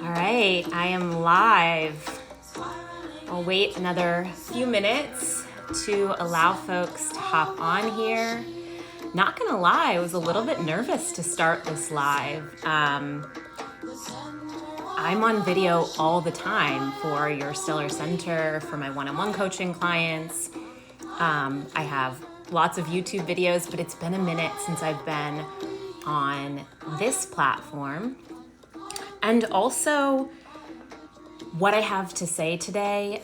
All right, I am live. I'll wait another few minutes to allow folks to hop on here. Not gonna lie, I was a little bit nervous to start this live. I'm on video all the time for your Stellar Center, for my one-on-one coaching clients. I have lots of YouTube videos, but it's been a minute since I've been on this platform. And also, what I have to say today,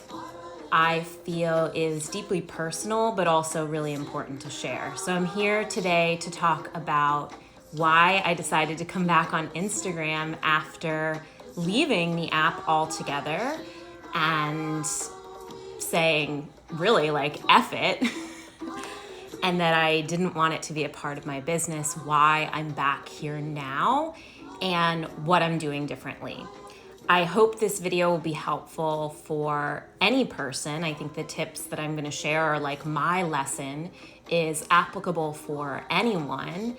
I feel is deeply personal, but also really important to share. So I'm here today to talk about why I decided to come back on Instagram after leaving the app altogether and saying, really, like, F it. And that I didn't want it to be a part of my business, why I'm back here now, and what I'm doing differently. I hope this video will be helpful for any person. I think the tips that I'm going to share are like my lesson is applicable for anyone,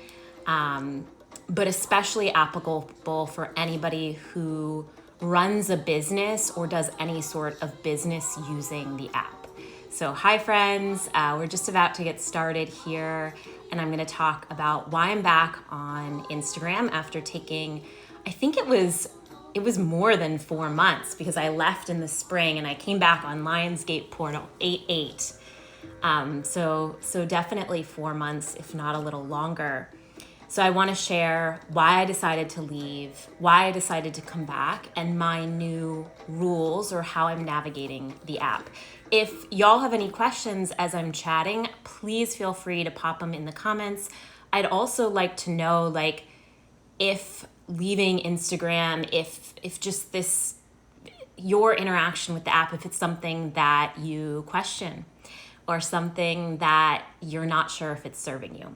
but especially applicable for anybody who runs a business or does any sort of business using the app. So hi friends, we're just about to get started here, and I'm going to talk about why I'm back on Instagram after taking, I think it was more than 4 months, because I left in the spring and I came back on Lionsgate Portal 8/8. So definitely 4 months, if not a little longer. So I want to share why I decided to leave, why I decided to come back, and my new rules or how I'm navigating the app. If y'all have any questions as I'm chatting, please feel free to pop them in the comments. I'd also like to know, like, if leaving Instagram, if just this, your interaction with the app, if it's something that you question or something that you're not sure if it's serving you.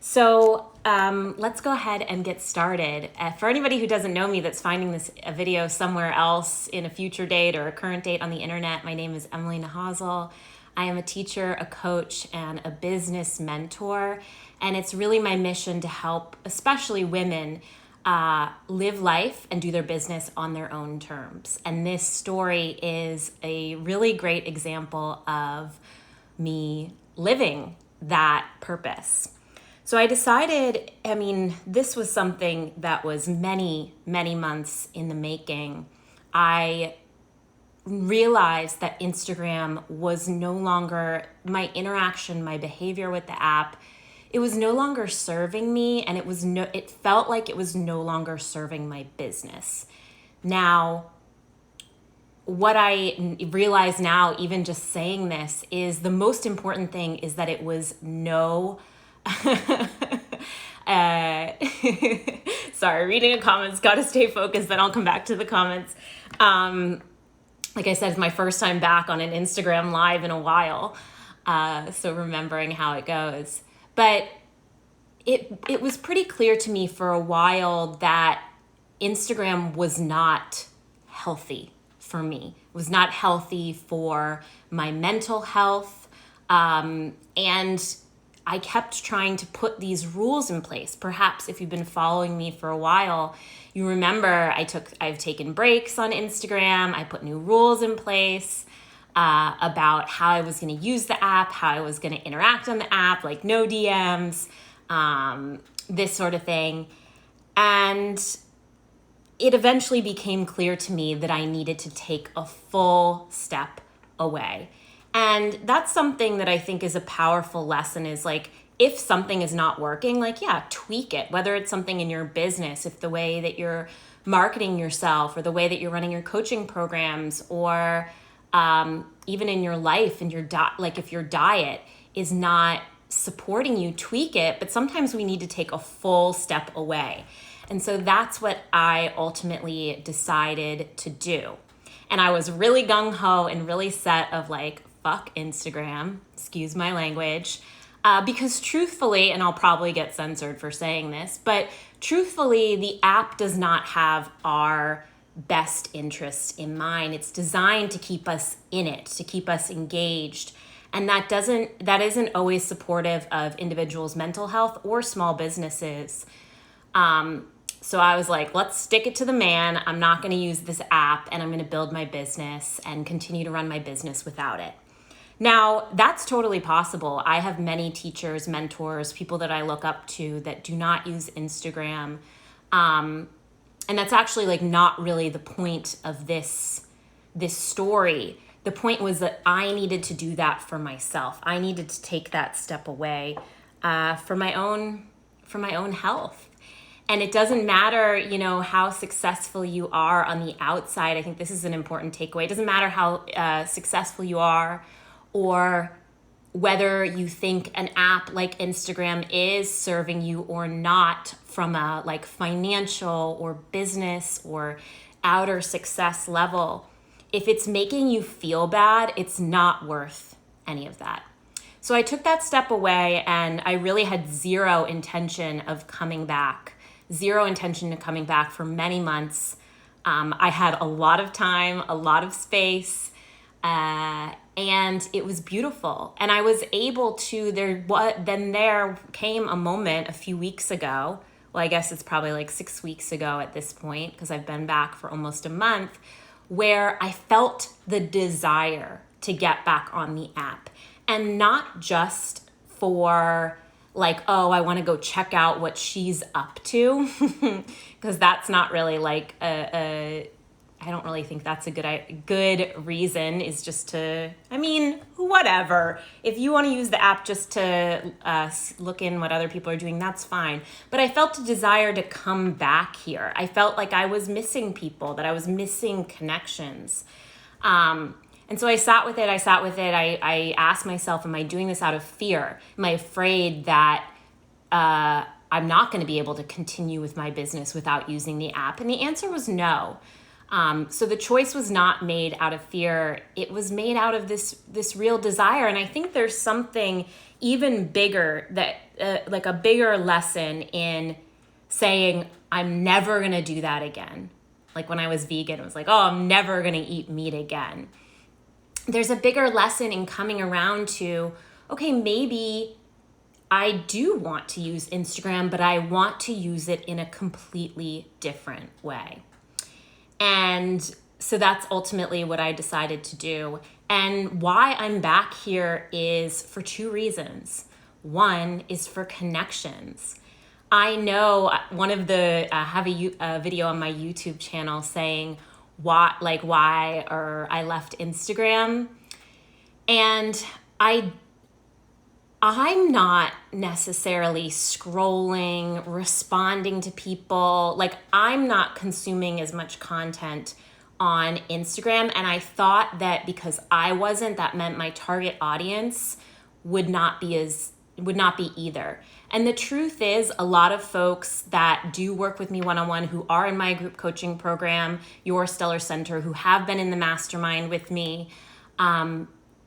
So let's go ahead and get started. For anybody who doesn't know me, that's finding this a video somewhere else in a future date or a current date on the internet, my name is Emily Nahazel. I am a teacher, a coach, and a business mentor. And it's really my mission to help, especially women, live life and do their business on their own terms. And this story is a really great example of me living that purpose. So I decided, this was something that was many, many months in the making. I realized that Instagram was no longer, my interaction, my behavior with the app, it was no longer serving me, and it felt like it was no longer serving my business. Now, what I realize now, even just saying this, is the most important thing is that it was no sorry, reading a comment's got to stay focused, then I'll come back to the comments. Like I said, it's my first time back on an Instagram live in a while, so remembering how it goes. But it was pretty clear to me for a while that Instagram was not healthy for me. It was not healthy for my mental health, and I kept trying to put these rules in place. Perhaps if you've been following me for a while, you remember I've taken breaks on Instagram. I put new rules in place about how I was going to use the app, how I was going to interact on the app, like no DMs, this sort of thing. And it eventually became clear to me that I needed to take a full step away. And that's something that I think is a powerful lesson, is like, if something is not working, like, yeah, tweak it, whether it's something in your business, if the way that you're marketing yourself or the way that you're running your coaching programs, or even in your life and if your diet is not supporting you, tweak it. But sometimes we need to take a full step away. And so that's what I ultimately decided to do. And I was really gung-ho and really set of like, fuck Instagram, excuse my language, because truthfully, and I'll probably get censored for saying this, but truthfully, the app does not have our best interests in mind. It's designed to keep us in it, to keep us engaged. And that isn't always supportive of individuals' mental health or small businesses. So I was like, let's stick it to the man. I'm not going to use this app, and I'm going to build my business and continue to run my business without it. Now, that's totally possible. I have many teachers, mentors, people that I look up to that do not use Instagram. And that's actually like not really the point of this story. The point was that I needed to do that for myself. I needed to take that step away for my own health. And it doesn't matter, how successful you are on the outside. I think this is an important takeaway. It doesn't matter how successful you are or whether you think an app like Instagram is serving you or not from a like financial or business or outer success level. If it's making you feel bad, it's not worth any of that. So I took that step away, and I really had zero intention of coming back for many months. I had a lot of time, a lot of space, and it was beautiful. And I was able to, there came a moment a few weeks ago. Well, I guess it's probably like 6 weeks ago at this point, because I've been back for almost a month, where I felt the desire to get back on the app. And not just for like, oh, I want to go check out what she's up to, because that's not really like I don't really think that's a good reason, is just to, whatever. If you want to use the app just to look in what other people are doing, that's fine. But I felt a desire to come back here. I felt like I was missing people, that I was missing connections. And so I sat with it. I asked myself, am I doing this out of fear? Am I afraid that I'm not going to be able to continue with my business without using the app? And the answer was no. So the choice was not made out of fear. It was made out of this real desire. And I think there's something even bigger, that like a bigger lesson in saying, I'm never going to do that again. Like when I was vegan, it was like, oh, I'm never going to eat meat again. There's a bigger lesson in coming around to, okay, maybe I do want to use Instagram, but I want to use it in a completely different way. And so that's ultimately what I decided to do. And why I'm back here is for two reasons. One is for connections. I know one of the, have a video on my YouTube channel saying why or I left Instagram. And I'm not necessarily scrolling, responding to people. Like, I'm not consuming as much content on Instagram. And I thought that because I wasn't, that meant my target audience would not be either. And the truth is, a lot of folks that do work with me one-on-one, who are in my group coaching program, Your Stellar Center, who have been in the mastermind with me,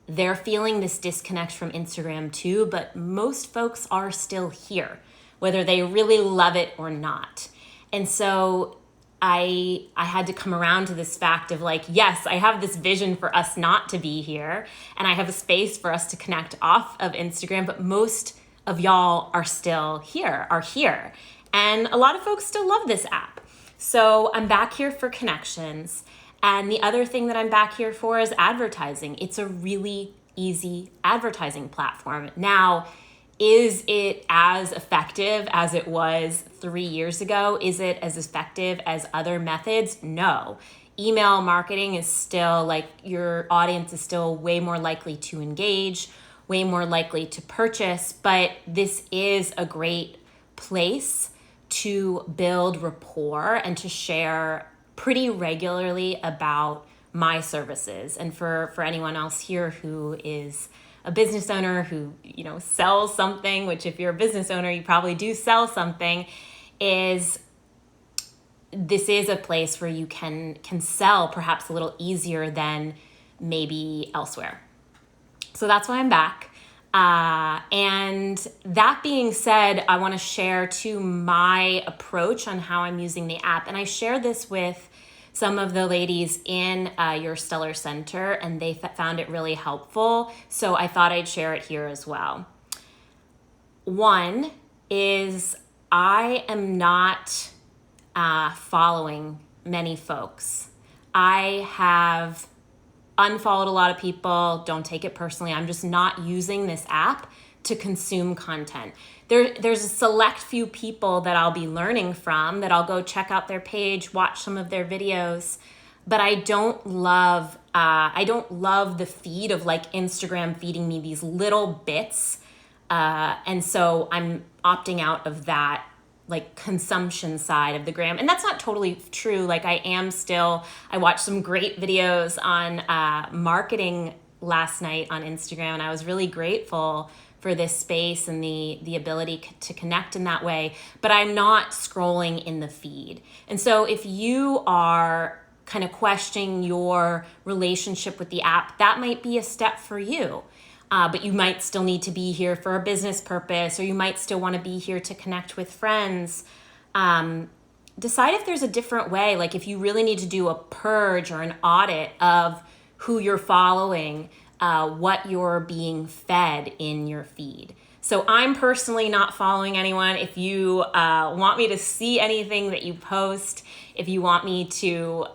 they're feeling this disconnect from Instagram too, but most folks are still here, whether they really love it or not. And so I had to come around to this fact of like, yes, I have this vision for us not to be here, and I have a space for us to connect off of Instagram, but most of y'all are here. And a lot of folks still love this app. So I'm back here for connections. And the other thing that I'm back here for is advertising. It's a really easy advertising platform. Now, is it as effective as it was 3 years ago? Is it as effective as other methods? No. Email marketing is still, like, your audience is still way more likely to engage, way more likely to purchase, but this is a great place to build rapport and to share pretty regularly about my services. And for anyone else here who is a business owner who, sells something, which if you're a business owner, you probably do sell something, this is a place where you can sell perhaps a little easier than maybe elsewhere. So that's why I'm back. And that being said, I want to share too my approach on how I'm using the app. And I share this with some of the ladies in Your Stellar Center, and they found it really helpful. So I thought I'd share it here as well. One is I am not following many folks. I have unfollowed a lot of people. Don't take it personally. I'm just not using this app to consume content. There's a select few people that I'll be learning from, that I'll go check out their page, watch some of their videos, but I don't love the feed of like Instagram feeding me these little bits, and so I'm opting out of that like consumption side of the gram. And that's not totally true. Like I watched some great videos on marketing last night on Instagram, and I was really grateful for this space and the ability to connect in that way, but I'm not scrolling in the feed. And so if you are kind of questioning your relationship with the app, that might be a step for you. But you might still need to be here for a business purpose, or you might still want to be here to connect with friends. Decide if there's a different way, like if you really need to do a purge or an audit of who you're following, what you're being fed in your feed. So I'm personally not following anyone. If you want me to see anything that you post, if you want me to,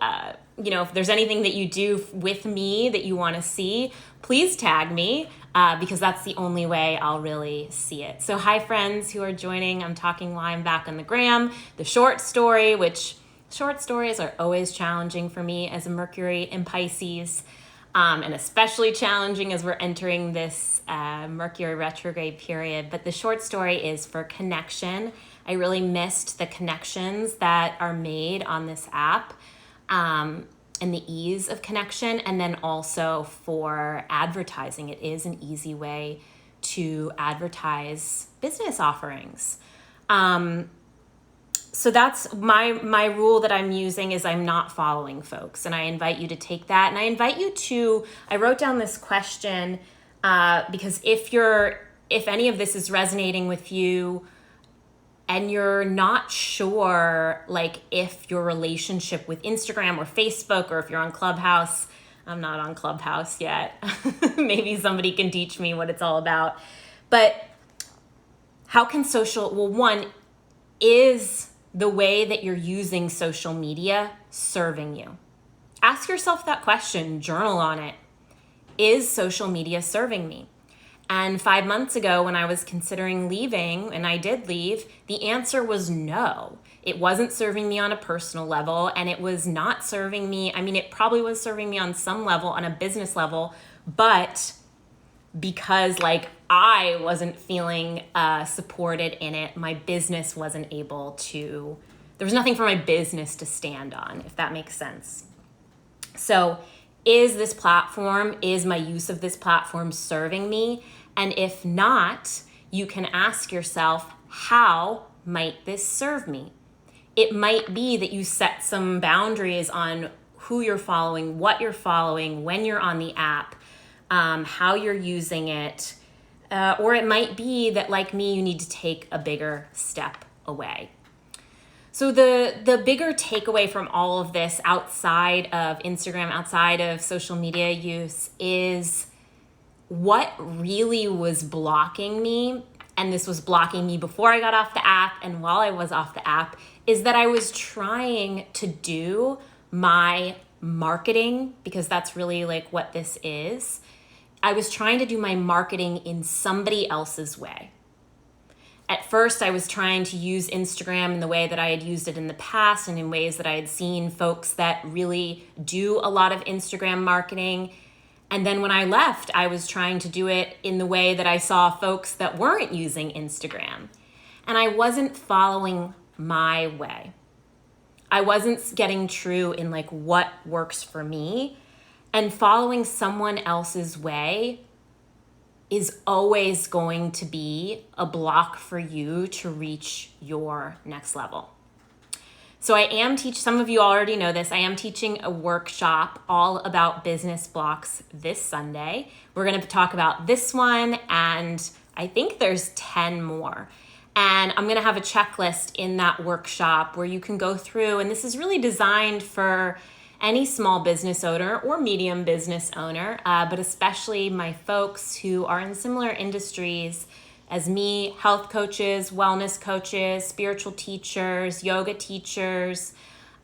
if there's anything that you do with me that you want to see, please tag me, because that's the only way I'll really see it. So hi friends who are joining. I'm talking while I'm back on the gram. The short story, which short stories are always challenging for me as a Mercury in Pisces. And especially challenging as we're entering this Mercury retrograde period. But the short story is for connection. I really missed the connections that are made on this app, and the ease of connection. And then also for advertising. It is an easy way to advertise business offerings. So that's my rule that I'm using, is I'm not following folks, and I invite you to take that. And I invite you to, I wrote down this question because if any of this is resonating with you and you're not sure, like if your relationship with Instagram or Facebook, or if you're on Clubhouse, I'm not on Clubhouse yet. Maybe somebody can teach me what it's all about. But how can one, is the way that you're using social media serving you? Ask yourself that question, journal on it. Is social media serving me? And 5 months ago, when I was considering leaving, and I did leave, the answer was no. It wasn't serving me on a personal level, and it was not serving me. I mean, it probably was serving me on some level, on a business level, but because I wasn't feeling supported in it, my business wasn't able to, there was nothing for my business to stand on, if that makes sense. So is my use of this platform serving me? And if not, you can ask yourself, how might this serve me? It might be that you set some boundaries on who you're following, what you're following, when you're on the app, how you're using it. Or it might be that, like me, you need to take a bigger step away. So the bigger takeaway from all of this, outside of Instagram, outside of social media use, is what really was blocking me, and this was blocking me before I got off the app and while I was off the app, is that I was trying to do my marketing, because that's really what this is. I was trying to do my marketing in somebody else's way. At first, I was trying to use Instagram in the way that I had used it in the past, and in ways that I had seen folks that really do a lot of Instagram marketing. And then when I left, I was trying to do it in the way that I saw folks that weren't using Instagram. And I wasn't following my way. I wasn't getting true in what works for me. And following someone else's way is always going to be a block for you to reach your next level. So some of you already know this, I am teaching a workshop all about business blocks this Sunday. We're going to talk about this one, and I think there's 10 more. And I'm going to have a checklist in that workshop where you can go through, and this is really designed for any small business owner or medium business owner, but especially my folks who are in similar industries as me, health coaches, wellness coaches, spiritual teachers, yoga teachers.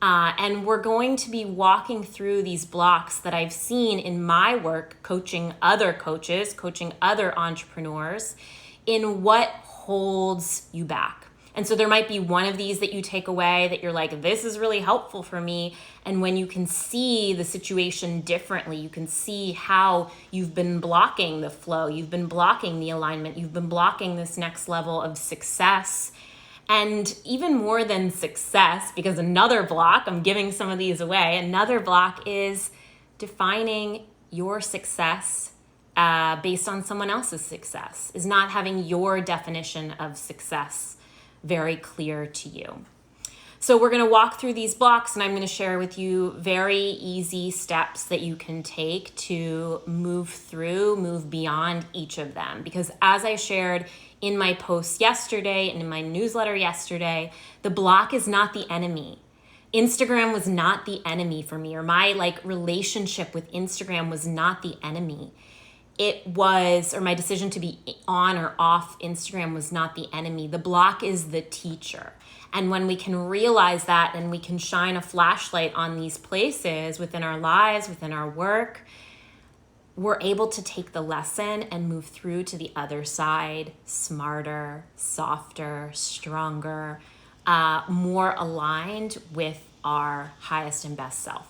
And we're going to be walking through these blocks that I've seen in my work, coaching other coaches, coaching other entrepreneurs, in what holds you back. And so there might be one of these that you take away that you're like, this is really helpful for me. And when you can see the situation differently, you can see how you've been blocking the flow, you've been blocking the alignment, you've been blocking this next level of success. And even more than success, because another block, I'm giving some of these away, another block is defining your success based on someone else's success, is not having your definition of success very clear to you. So we're going to walk through these blocks, and I'm going to share with you very easy steps that you can take to move beyond each of them. Because as I shared in my post yesterday and in my newsletter yesterday, the block is not the enemy. Instagram was not the enemy for me, or my relationship with Instagram was not the enemy. It was, or my decision to be on or off Instagram was not the enemy. The block is the teacher. And when we can realize that and we can shine a flashlight on these places within our lives, within our work, we're able to take the lesson and move through to the other side, smarter, softer, stronger, more aligned with our highest and best self.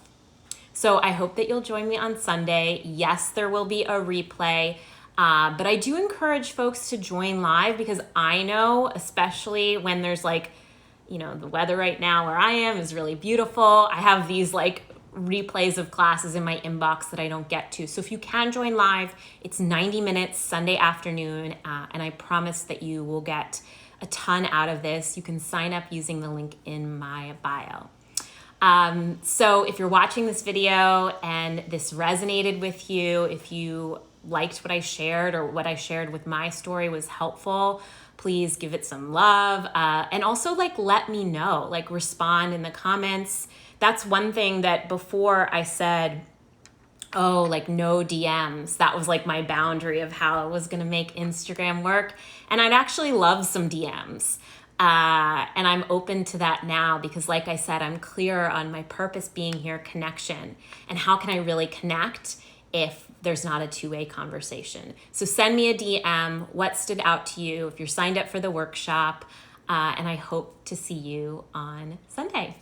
So I hope that you'll join me on Sunday. Yes, there will be a replay, but I do encourage folks to join live, because I know, especially when there's the weather right now where I am is really beautiful. I have these replays of classes in my inbox that I don't get to. So if you can join live, it's 90 minutes Sunday afternoon, and I promise that you will get a ton out of this. You can sign up using the link in my bio. So if you're watching this video and this resonated with you, if you liked what I shared or what I shared with my story was helpful, please give it some love. And also let me know, respond in the comments. That's one thing that before I said, no DMs. That was my boundary of how I was going to make Instagram work. And I'd actually love some DMs. And I'm open to that now, because like I said, I'm clear on my purpose being here, connection. And how can I really connect if there's not a two-way conversation? So send me a DM, what stood out to you, if you're signed up for the workshop, and I hope to see you on Sunday.